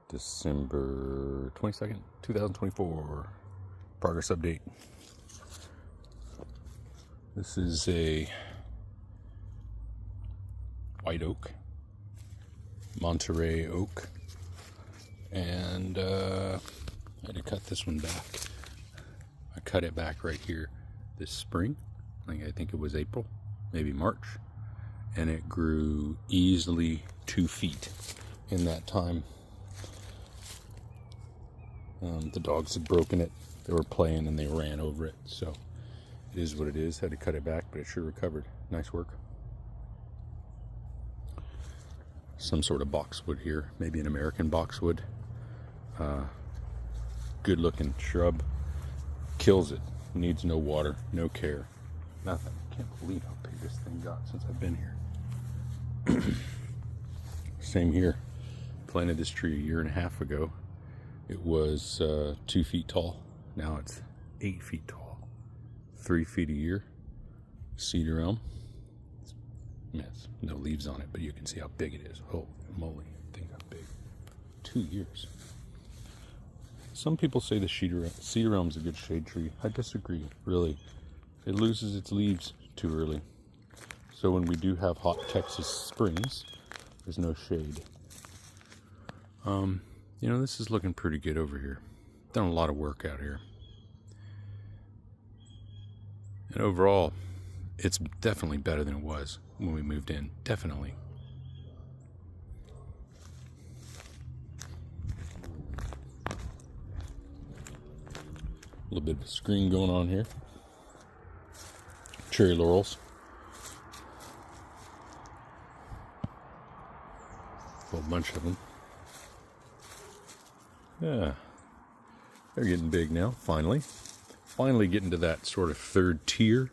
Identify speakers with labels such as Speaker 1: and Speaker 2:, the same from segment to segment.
Speaker 1: December 22nd, 2024. Progress update. This is a white oak, Monterey oak, and I had to cut this one back. I cut it back right here this spring. I think it was April, maybe March, and it grew easily 2 feet in that time. The dogs had broken it. They were playing and they ran over it. So it is what it is. Had to cut it back, but it sure recovered. Nice work. Some sort of boxwood here. Maybe an American boxwood. Good looking shrub. Kills it. Needs no water, no care. Nothing. Can't believe how big this thing got since I've been here. Same here. Planted this tree a year and a half ago. It was 2 feet tall. Now it's 8 feet tall. 3 feet a year. Cedar elm. Yes, no leaves on it, but you can see how big it is. Holy moly, thing got big. 2 years. Some people say the cedar elm is a good shade tree. I disagree, really. It loses its leaves too early. So when we do have hot Texas springs, there's no shade. You know, this is looking pretty good over here. Done a lot of work out here. And overall, it's definitely better than it was when we moved in. Definitely. A little bit of a screen going on here. Cherry laurels. A whole bunch of them. Yeah, they're getting big now, finally. Finally getting to that sort of third tier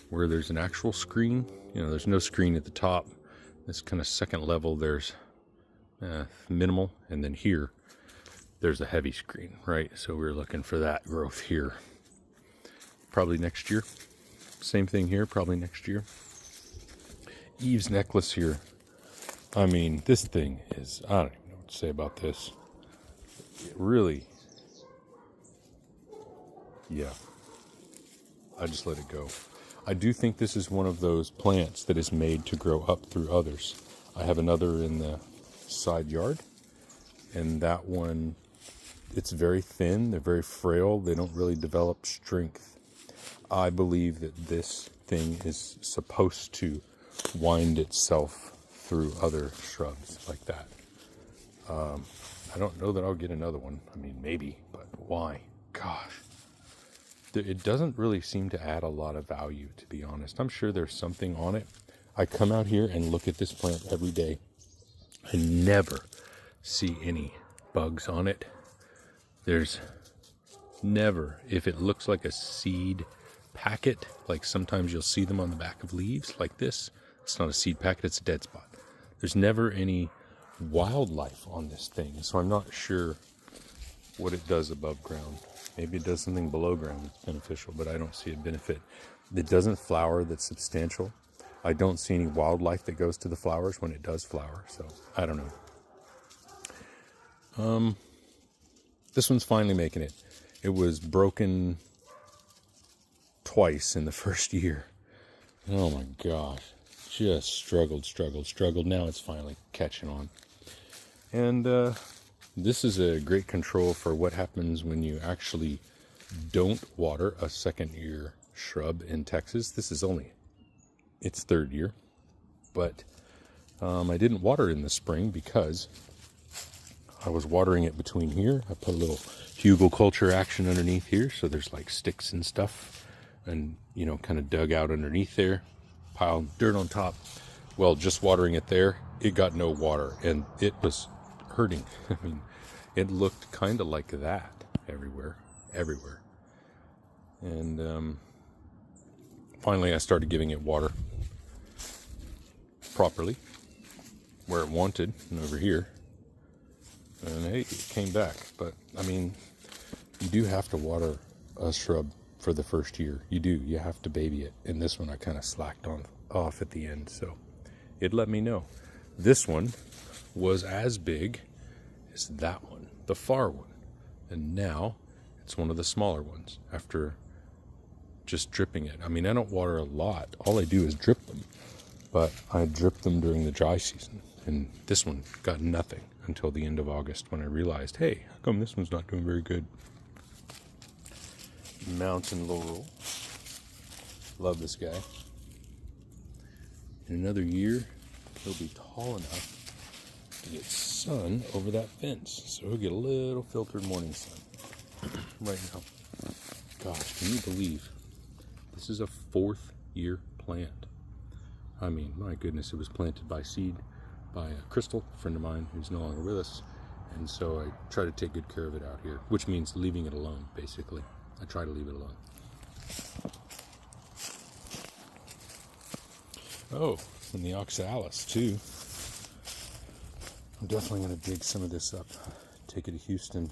Speaker 1: where there's an actual screen. You know, there's no screen at the top. This kind of second level, there's minimal. And then here, there's a heavy screen, right? So we're looking for that growth here. Probably next year. Same thing here, probably next year. Eve's necklace here. I mean, this thing is, I don't even know what to say about this. Really, yeah, I just let it go. I do think this is one of those plants that is made to grow up through others. I have another in the side yard, and that one, it's very thin, they're very frail, they don't really develop strength. I believe that this thing is supposed to wind itself through other shrubs like that. I don't know that I'll get another one. I mean, maybe, but why? Gosh. It doesn't really seem to add a lot of value, to be honest. I'm sure there's something on it. I come out here and look at this plant every day. I never see any bugs on it. There's never, if it looks like a seed packet, like sometimes you'll see them on the back of leaves like this. It's not a seed packet, it's a dead spot. There's never any wildlife on this thing, so I'm not sure what it does above ground. Maybe it does something below ground that's beneficial, but I don't see a benefit. It doesn't flower that's substantial. I don't see any wildlife that goes to the flowers when it does flower, so I don't know. This one's finally making it. It was broken twice in the first year. Oh my gosh. Just struggled. Now it's finally catching on. And this is a great control for what happens when you actually don't water a second year shrub in Texas. This is only its third year, but I didn't water in the spring because I was watering it between here. I put a little hugelkultur action underneath here, so there's like sticks and stuff, and you know, kind of dug out underneath there, piled dirt on top. Well, just watering it there, it got no water, and it was hurting. I mean, it looked kind of like that everywhere. And finally I started giving it water properly where it wanted, and over here, and hey, it came back. But I mean, you do have to water a shrub for the first year. You have to baby it. And this one I kind of slacked off at the end, so it let me know. This one was as big as that one. the far one. And now it's one of the smaller ones after just dripping it. I mean, I don't water a lot. All I do is drip them. But I drip them during the dry season. And this one got nothing until the end of August when I realized, hey, how come this one's not doing very good? Mountain laurel. Love this guy. In another year, he'll be tall enough to get sun over that fence. So he'll get a little filtered morning sun right now. Gosh, can you believe this is a 4th year plant? I mean, my goodness, it was planted by seed by Crystal, a friend of mine who's no longer with us. And so I try to take good care of it out here, which means leaving it alone, basically. I try to leave it alone. Oh, and the oxalis too. I'm definitely going to dig some of this up, take it to Houston.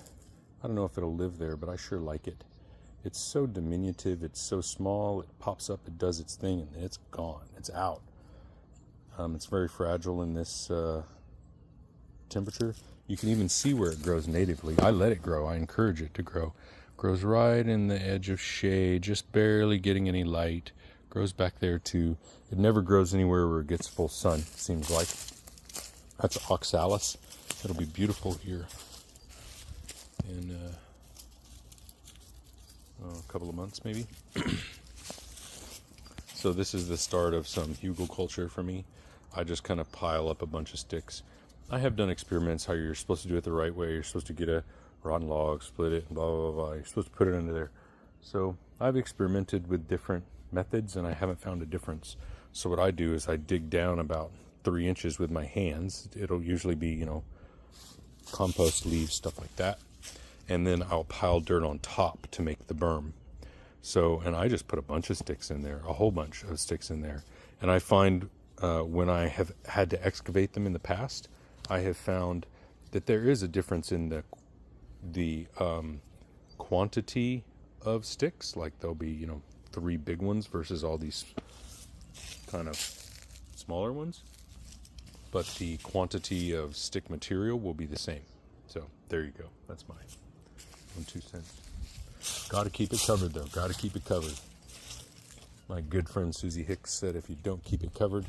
Speaker 1: I don't know if it'll live there, but I sure like it. It's so diminutive, it's so small, it pops up, it does its thing, and it's gone, it's out. It's very fragile in this temperature. You can even see where it grows natively. I let it grow, I encourage it to grow. Grows right in the edge of shade, just barely getting any light. Grows back there too. It never grows anywhere where it gets full sun, it seems like. That's oxalis. It'll be beautiful here in a couple of months maybe. So this is the start of some hugelkultur for me. I just kind of pile up a bunch of sticks. I have done experiments how you're supposed to do it the right way. You're supposed to get a rotten log, split it, blah, blah, blah. You're supposed to put it under there. So I've experimented with different methods and I haven't found a difference. So what I do is I dig down about 3 inches with my hands. It'll usually be, compost leaves, stuff like that. And then I'll pile dirt on top to make the berm. So, and I just put a bunch of sticks in there, a whole bunch of sticks in there. And I find when I have had to excavate them in the past, I have found that there is a difference in the quantity of sticks. Like there'll be, 3 big ones versus all these kind of smaller ones. But the quantity of stick material will be the same. So there you go. That's my 2 cents. Got to keep it covered, though. Got to keep it covered. My good friend Susie Hicks said if you don't keep it covered,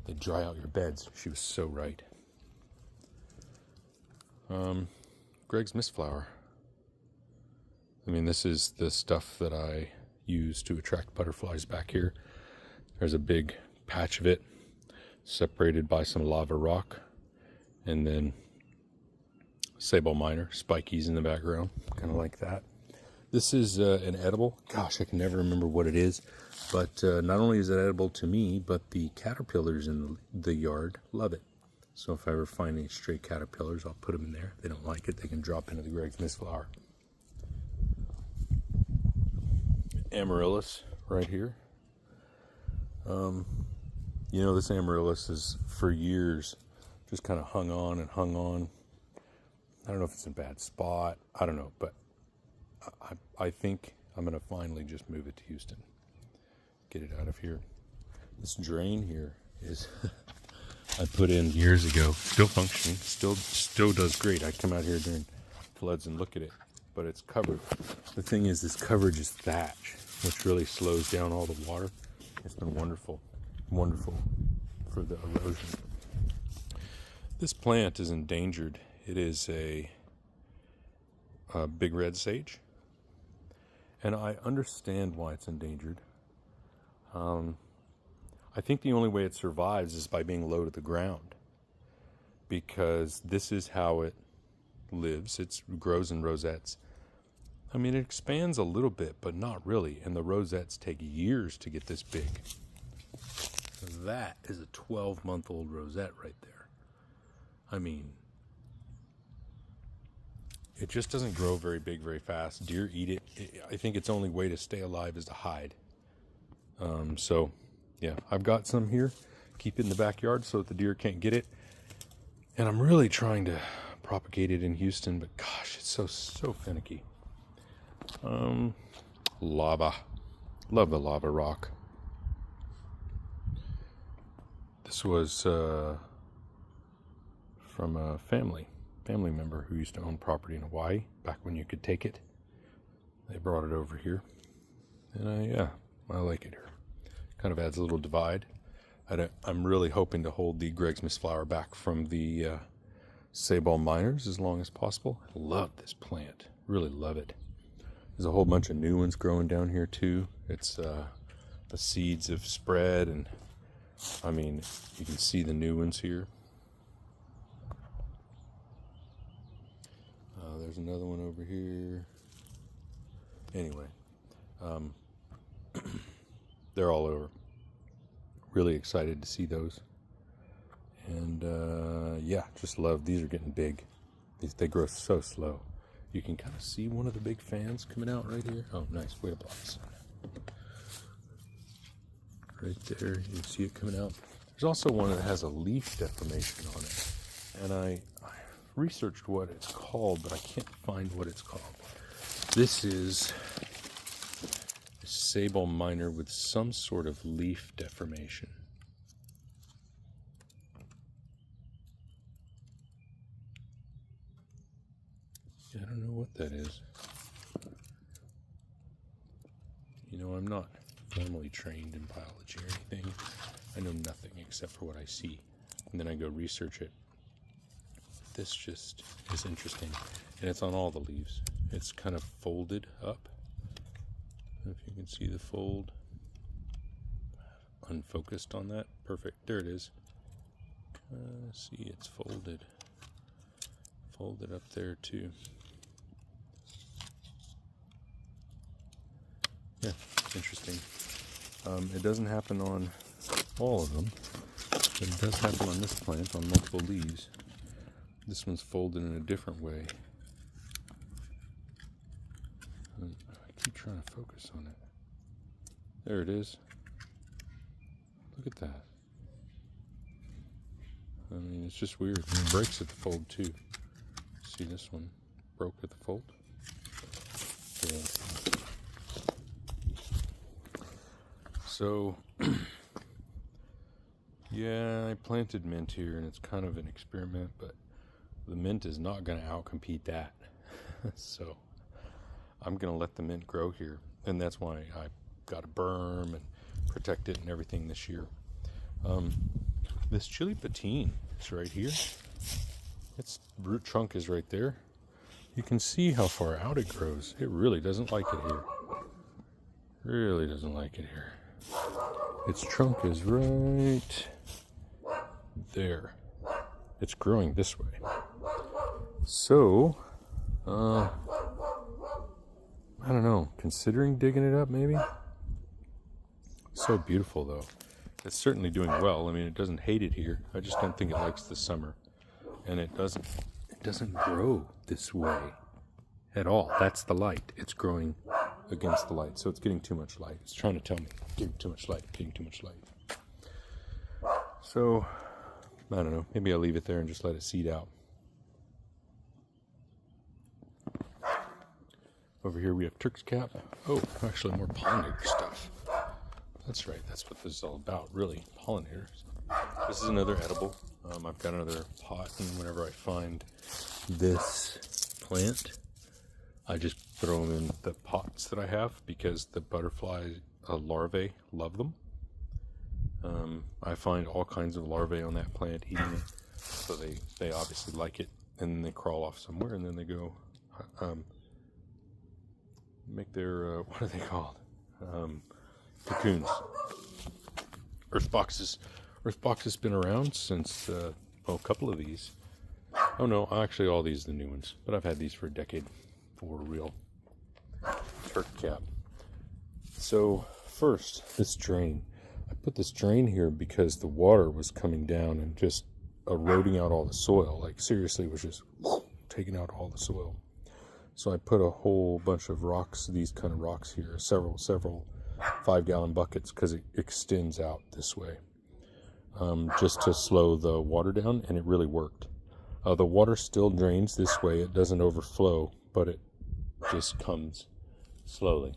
Speaker 1: they dry out your beds. She was so right. Greg's Mistflower. I mean, this is the stuff that I use to attract butterflies back here. There's a big patch of it separated by some lava rock, and then sable minor, spikies in the background, kind of like that. This is an edible. Gosh, I can never remember what it is, but not only is it edible to me, but the caterpillars in the yard love it. So if I ever find any stray caterpillars, I'll put them in there. If they don't like it, they can drop into the Greg's Mistflower. Amaryllis right here. This amaryllis is for years just kind of hung on and hung on. I don't know if it's in a bad spot. I don't know, but I think I'm going to finally just move it to Houston. Get it out of here. This drain here is I put in years ago. Still functioning. Still does great. I come out here during floods and look at it, but it's covered. The thing is, this coverage is thatch, which really slows down all the water. It's been wonderful for the erosion. This plant is endangered. It is a big red sage, and I understand why it's endangered. I think the only way it survives is by being low to the ground, because this is how it lives. It grows in rosettes. I mean, it expands a little bit, but not really, and the rosettes take years to get this big. That is a 12-month-old rosette right there. I mean, it just doesn't grow very big very fast. Deer eat it. I think its only way to stay alive is to hide. So, yeah, I've got some here. Keep it in the backyard so that the deer can't get it. And I'm really trying to propagate it in Houston, but gosh, it's so finicky. Lava. Love the lava rock. This was from a family family member who used to own property in Hawaii back when you could take it. They brought it over here, and I like it here. Kind of adds a little divide. I'm really hoping to hold the Greg's Miss Flower back from the Sabal Minors as long as possible. I love this plant. Really love it. There's a whole bunch of new ones growing down here too. It's the seeds have spread, and I mean, you can see the new ones here. There's another one over here. Anyway, they're all over. Really excited to see those. And yeah, just love. These are getting big. They grow so slow. You can kind of see one of the big fans coming out right here. Oh, nice. Way to block the sun. Right there, you can see it coming out. There's also one that has a leaf deformation on it. And I researched what it's called, but I can't find what it's called. This is a Sabal Minor with some sort of leaf deformation. I don't know what that is. You know, I'm not formally trained in biology or anything. I know nothing except for what I see, and then I go research it. This just is interesting, and it's on all the leaves. It's kind of folded up. I don't know if you can see the fold. Unfocused on that. Perfect. There it is. See, it's folded. Folded up there too. Yeah, interesting. It doesn't happen on all of them, but it does happen on this plant on multiple leaves. This one's folded in a different way. And I keep trying to focus on it. There it is. Look at that. I mean, it's just weird. And it breaks at the fold too. See, this one broke at the fold. Yeah. So, yeah, I planted mint here, and it's kind of an experiment, but the mint is not going to outcompete that. So, I'm going to let the mint grow here, and that's why I got a berm and protect it and everything this year. This chili patine is right here. Its root trunk is right there. You can see how far out it grows. It really doesn't like it here. Really doesn't like it here. Its trunk is right there. It's growing this way. So, I don't know, considering digging it up maybe? So beautiful though. It's certainly doing well. I mean, it doesn't hate it here. I just don't think it likes the summer. And it doesn't grow this way at all. That's the light. It's growing against the light, so it's getting too much light. It's trying to tell me, getting too much light, getting too much light. So, I don't know, maybe I'll leave it there and just let it seed out. Over here we have Turk's cap. Oh, actually more pollinator stuff. That's right, that's what this is all about, really, pollinators. This is another edible. I've got another pot, and whenever I find this plant, I just throw them in the pots that I have because the butterfly larvae love them. I find all kinds of larvae on that plant eating it, so they obviously like it, and then they crawl off somewhere, and then they go make their what are they called? Cocoons. Earth boxes. Earth box has been around since a couple of these. Oh no, actually all these are the new ones, but I've had these for a decade. For real. Turk cap. So first, this drain. I put this drain here because the water was coming down and just eroding out all the soil. Like seriously, it was just taking out all the soil. So I put a whole bunch of rocks, these kind of rocks here, several 5-gallon buckets, because it extends out this way, just to slow the water down, and it really worked. The water still drains this way. It doesn't overflow, but it just comes slowly,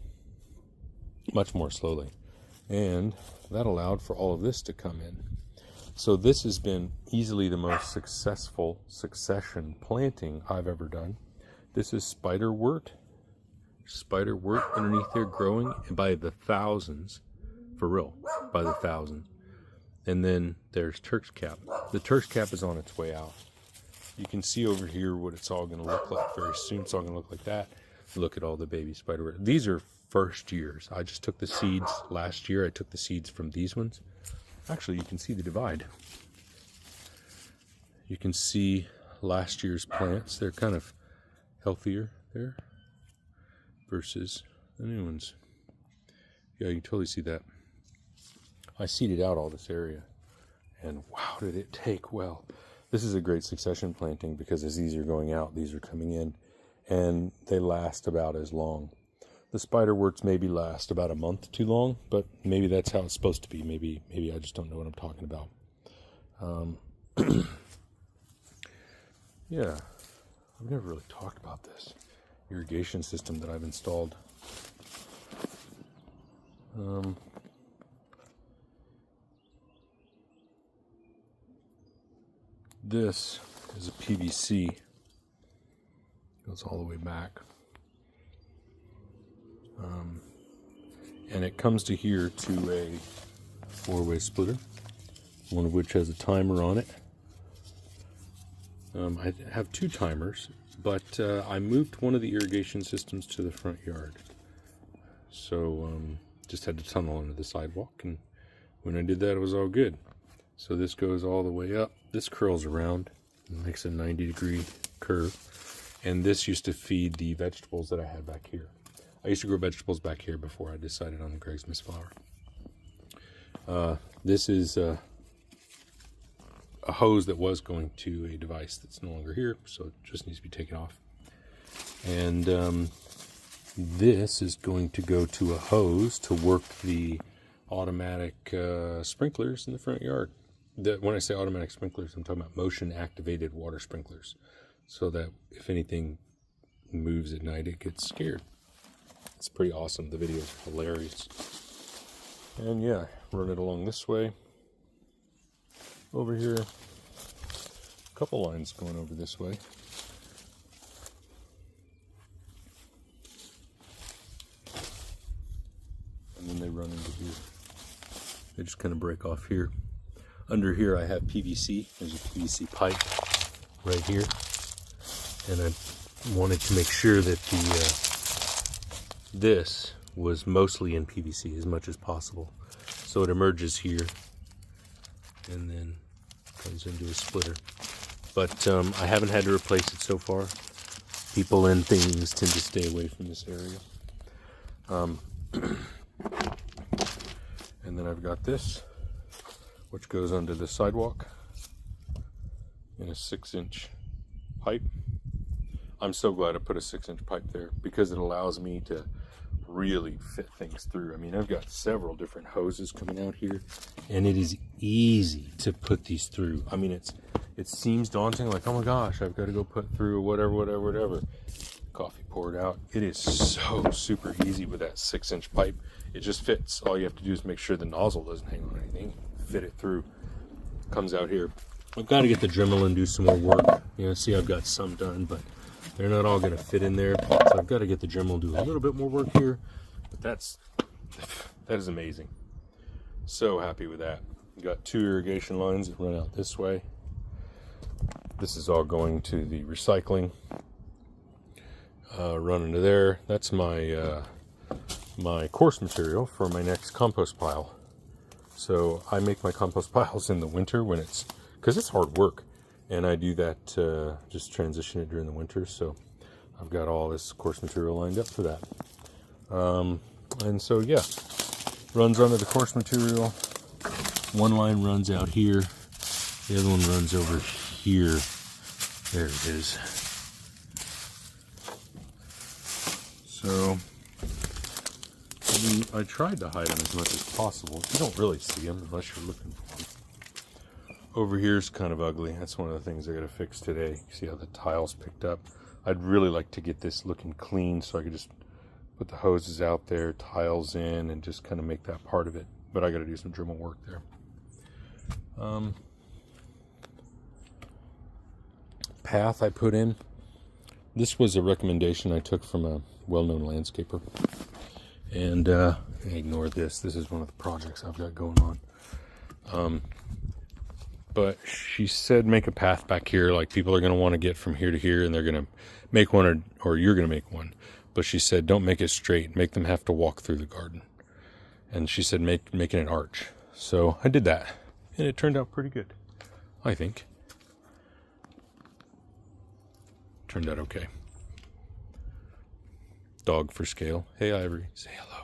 Speaker 1: much more slowly. And that allowed for all of this to come in. So this has been easily the most successful succession planting I've ever done. This is spiderwort. Spiderwort underneath there growing by the thousands. For real, by the thousands. And then there's Turk's cap. The Turk's cap is on its way out. You can see over here what it's all going to look like very soon. It's all going to look like that. Look at all the baby spiderwort. These are first years. I just took the seeds last year. I took the seeds from these ones. Actually, you can see the divide. You can see last year's plants. They're kind of healthier there versus the new ones. Yeah, you can totally see that. I seeded out all this area, and wow, did it take well. This is a great succession planting because as these are going out, these are coming in, and they last about as long. The spiderworts maybe last about a month too long, but maybe that's how it's supposed to be. Maybe I just don't know what I'm talking about. Yeah, I've never really talked about this irrigation system that I've installed. This is a PVC. Goes all the way back. And it comes to here to a 4-way splitter, one of which has a timer on it. I have 2 timers, but I moved one of the irrigation systems to the front yard. So just had to tunnel under the sidewalk, and when I did that, it was all good. So this goes all the way up. This curls around and makes a 90-degree curve. And this used to feed the vegetables that I had back here. I used to grow vegetables back here before I decided on the Greg's Mistflower. This is a hose that was going to a device that's no longer here, so it just needs to be taken off. And this is going to go to a hose to work the automatic sprinklers in the front yard. When I say automatic sprinklers, I'm talking about motion-activated water sprinklers, so that if anything moves at night, it gets scared. It's pretty awesome. The video is hilarious. And yeah, run it along this way. Over here, a couple lines going over this way. And then they run into here. They just kind of break off here. Under here I have PVC. There's a PVC pipe right here. And I wanted to make sure that this was mostly in PVC as much as possible. So it emerges here and then comes into a splitter. But I haven't had to replace it so far. People and things tend to stay away from this area. And then I've got this, which goes under the sidewalk in a 6-inch pipe. I'm so glad I put a 6-inch pipe there because it allows me to really fit things through. I mean, I've got several different hoses coming out here, and it is easy to put these through. I mean, it seems daunting, like, oh my gosh, I've got to go put through whatever. Coffee poured out. It is so super easy with that 6-inch pipe. It just fits. All you have to do is make sure the nozzle doesn't hang on anything. Fit it through. Comes out here. I've got to get the Dremel and do some more work. You know, see, I've got some done, but they're not all going to fit in there. So I've got to get the Dremel and do a little bit more work here. But that is amazing. So happy with that. We've got 2 irrigation lines that run out this way. This is all going to the recycling. Run into there. That's my my coarse material for my next compost pile. So I make my compost piles in the winter when because it's hard work, and I do that just transition it during the winter. So I've got all this coarse material lined up for that. And so yeah, runs under the coarse material. One line runs out here, the other one runs over here. There it is. So I tried to hide them as much as possible. You don't really see them unless you're looking for them. Over here is kind of ugly. That's one of the things I got to fix today. See how the tiles picked up? I'd really like to get this looking clean so I could just put the hoses out there, tiles in, and just kind of make that part of it. But I got to do some Dremel work there. path I put in, this was a recommendation I took from a well-known landscaper. And ignore this. This is one of the projects I've got going on. But she said make a path back here. Like, people are going to want to get from here to here, and they're going to make one, or you're going to make one. But she said don't make it straight. Make them have to walk through the garden. And she said make it an arch. So I did that, and it turned out pretty good, I think. Turned out okay. Dog for scale. Hey, Ivory. Say hello.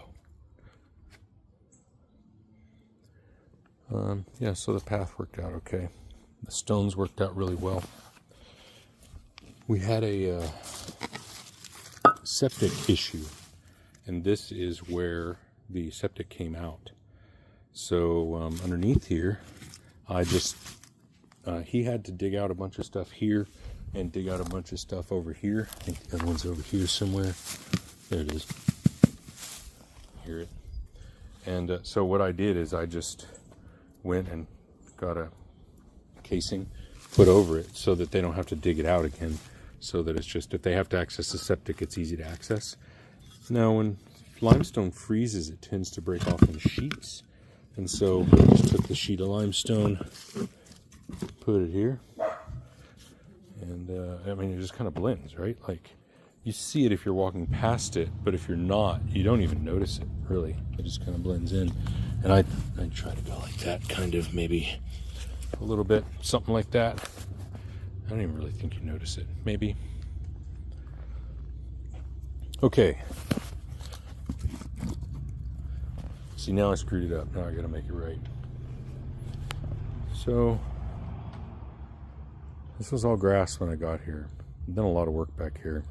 Speaker 1: Yeah, so the path worked out okay. The stones worked out really well. We had a septic issue, and this is where the septic came out. So underneath here, he had to dig out a bunch of stuff here and dig out a bunch of stuff over here. I think the other one's over here somewhere. There it is. Hear it. And so what I did is I just went and got a casing put over it so that they don't have to dig it out again, so that it's just, if they have to access the septic, it's easy to access. Now when limestone freezes, it tends to break off in sheets, and so I just took the sheet of limestone, put it here, and I mean, it just kind of blends, right? Like, you see it if you're walking past it, but if you're not, you don't even notice it, really. It just kind of blends in. And I try to go like that, kind of, maybe a little bit, something like that. I don't even really think you notice it, maybe. Okay. See, now I screwed it up. Now I gotta make it right. So, this was all grass when I got here. I've done a lot of work back here.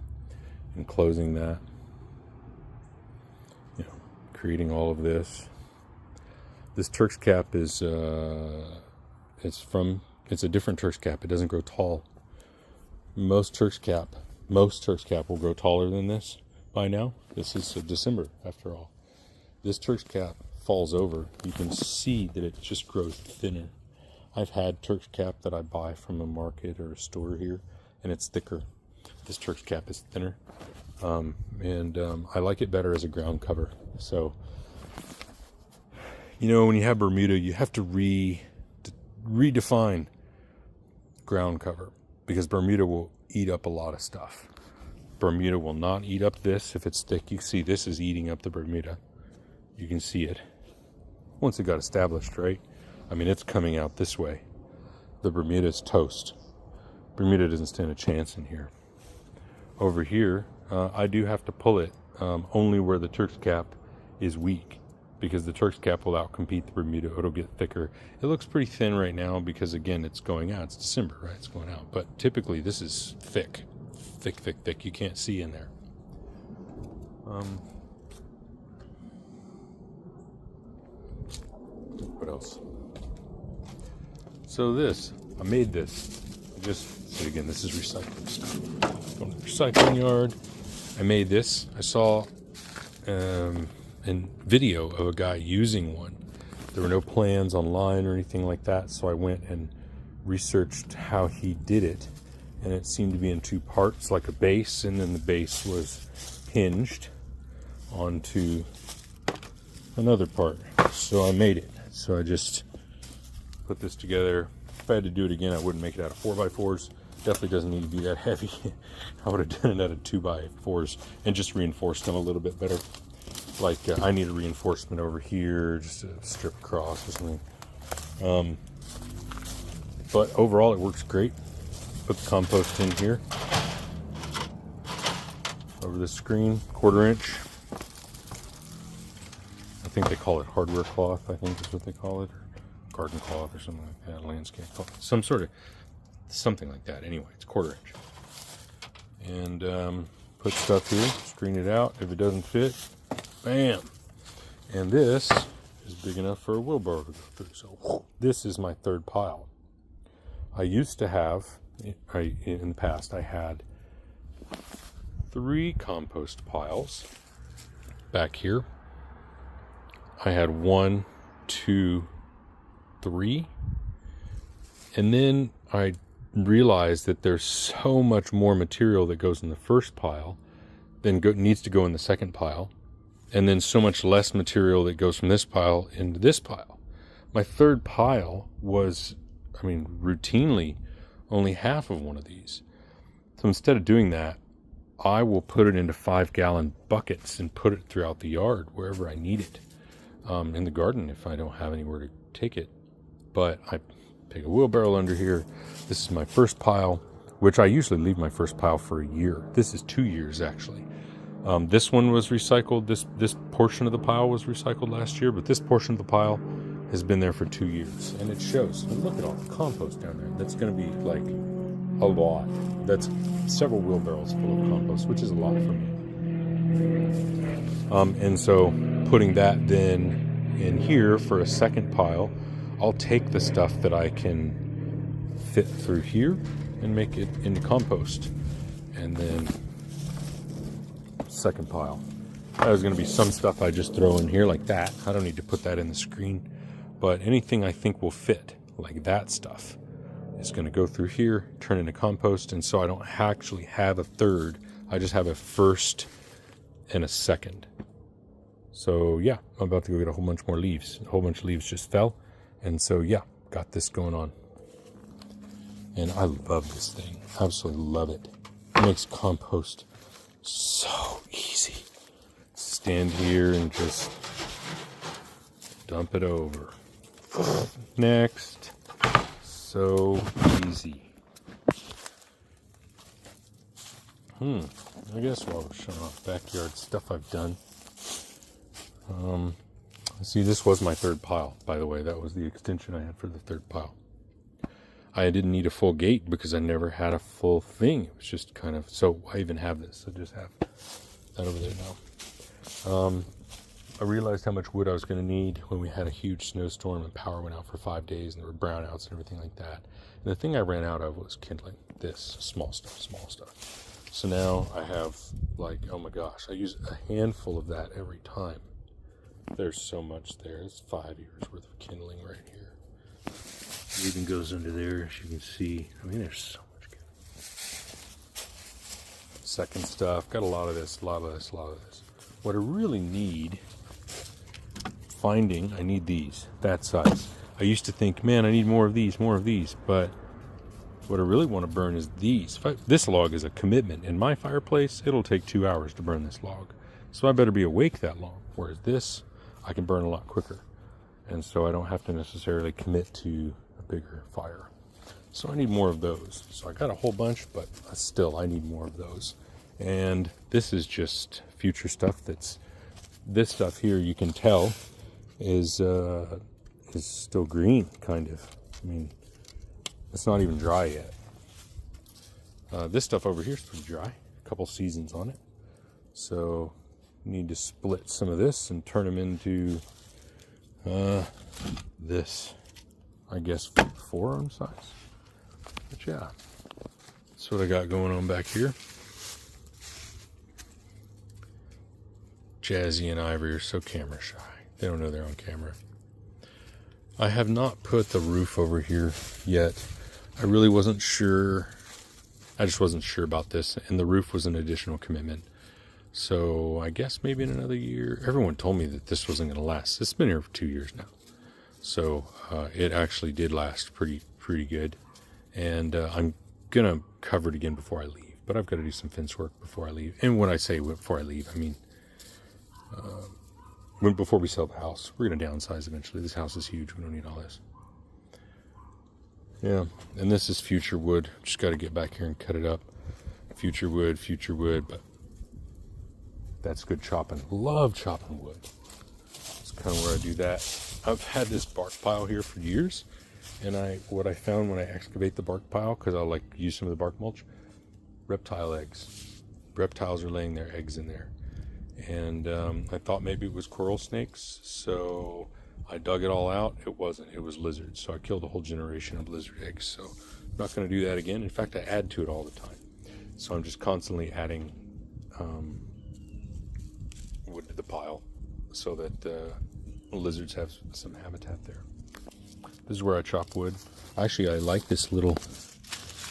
Speaker 1: Enclosing that, creating all of this. This Turk's cap is it's a different Turk's cap. It doesn't grow tall. Most Turk's cap will grow taller than this by now. This is December after all. This Turk's cap falls over. You can see that it just grows thinner. I've had Turk's cap that I buy from a market or a store here, and it's thicker. This Turk's cap is thinner, and I like it better as a ground cover. So, when you have Bermuda, you have to redefine ground cover, because Bermuda will eat up a lot of stuff. Bermuda will not eat up this if it's thick. You see this is eating up the Bermuda. You can see it. Once it got established, right? I mean, it's coming out this way. The Bermuda is toast. Bermuda doesn't stand a chance in here. Over here, I do have to pull it only where the Turk's cap is weak, because the Turk's cap will outcompete the Bermuda. It'll get thicker. It looks pretty thin right now because, again, it's going out. It's December, right? It's going out. But typically this is thick. Thick. You can't see in there. What else? So I made this. So again, this is recycling stuff. Going to the recycling yard. I made this. I saw a video of a guy using one. There were no plans online or anything like that, so I went and researched how he did it, and it seemed to be in two parts, like a base, and then the base was hinged onto another part. So I made it. So I just put this together. If I had to do it again, I wouldn't make it out of 4x4s. Definitely doesn't need to be that heavy. I would have done it out of 2x4s and just reinforced them a little bit better. Like I need a reinforcement over here, just a strip across or something. But overall, it works great. Put the compost in here over the screen, 1/4 inch. I think they call it hardware cloth. I think is what they call it, or garden cloth or something like that, landscape cloth, something like that. Anyway, it's 1/4 inch. And put stuff here, screen it out. If it doesn't fit, bam. And this is big enough for a wheelbarrow to go through. So this is my third pile. I used to have, in the past, I had 3 compost piles back here. I had 1, 2, 3, and then I realized that there's so much more material that goes in the first pile than needs to go in the second pile, and then so much less material that goes from this pile into this pile. My third pile was, routinely only half of one of these. So instead of doing that, I will put it into 5-gallon buckets and put it throughout the yard wherever I need it. In the garden if I don't have anywhere to take it. But I take a wheelbarrow under here. This is my first pile, which I usually leave my first pile for a year. This is 2 years actually. This one was recycled. This portion of the pile was recycled last year, but this portion of the pile has been there for 2 years, and it shows. And look at all the compost down there. That's going to be like a lot. That's several wheelbarrows full of compost, which is a lot for me. And so putting that then in here for a second pile, I'll take the stuff that I can fit through here and make it into compost. And then second pile. There's going to be some stuff I just throw in here like that. I don't need to put that in the screen. But anything I think will fit, like that stuff, is going to go through here, turn into compost. And so I don't actually have a third. I just have a first and a second. So yeah, I'm about to go get a whole bunch more leaves. A whole bunch of leaves just fell. And so yeah, got this going on. And I love this thing. Absolutely love it. It makes compost so easy. Stand here and just dump it over. Next. So easy. I guess while we're showing off backyard stuff I've done. See, this was my third pile, by the way. That was the extension I had for the third pile. I didn't need a full gate because I never had a full thing. It was just kind of, so I even have this. I just have that over there now. I realized how much wood I was going to need when we had a huge snowstorm and power went out for 5 days and there were brownouts and everything like that. And the thing I ran out of was kindling. This, small stuff. So now I have like, oh my gosh, I use a handful of that every time. There's so much there. It's 5 years worth of kindling right here. It even goes under there, as you can see. There's so much kindling. Second stuff. Got a lot of this, a lot of this. What I really need, I need these, that size. I used to think, man, I need more of these. But what I really want to burn is these. This log is a commitment. In my fireplace, it'll take 2 hours to burn this log. So I better be awake that long. Whereas this, I can burn a lot quicker. And so I don't have to necessarily commit to a bigger fire. So I need more of those. So I got a whole bunch, but still I need more of those. And this is just future stuff. This stuff here, you can tell is still green, kind of. It's not even dry yet. This stuff over here is pretty dry. A couple seasons on it. So need to split some of this and turn them into this, I guess, forearm size. But yeah, that's what I got going on back here. Jazzy and Ivory are so camera shy. They don't know they're on camera. I have not put the roof over here yet. I really wasn't sure. I just wasn't sure about this, and the roof was an additional commitment. So I guess maybe in another year. Everyone told me that this wasn't going to last. It's been here for 2 years now. So it actually did last pretty good. And I'm going to cover it again before I leave. But I've got to do some fence work before I leave. And when I say before I leave, I mean before we sell the house. We're going to downsize eventually. This house is huge. We don't need all this. Yeah, and this is future wood. Just got to get back here and cut it up. Future wood, but that's good chopping. Love chopping wood. That's kind of where I do that. I've had this bark pile here for years, and what I found when I excavate the bark pile, because I'll use some of the bark mulch, reptile eggs. Reptiles are laying their eggs in there. And I thought maybe it was coral snakes, so I dug it all out. It wasn't. It was lizards. So I killed a whole generation of lizard eggs. So I'm not going to do that again. In fact, I add to it all the time. So I'm just constantly adding wood to the pile so that lizards have some habitat there. This is where I chop wood. Actually, I like this little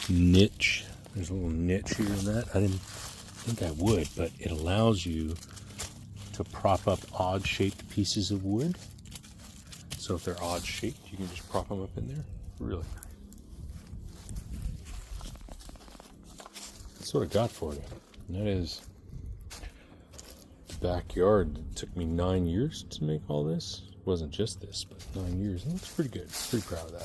Speaker 1: niche. There's a little niche here in that. I didn't think I would, but it allows you to prop up odd shaped pieces of wood. So if they're odd shaped, you can just prop them up in there. Really nice. That's what I got for you. And that is the backyard. It took me 9 years to make all this. It wasn't just this, but 9 years. It looks pretty good. Pretty proud of that.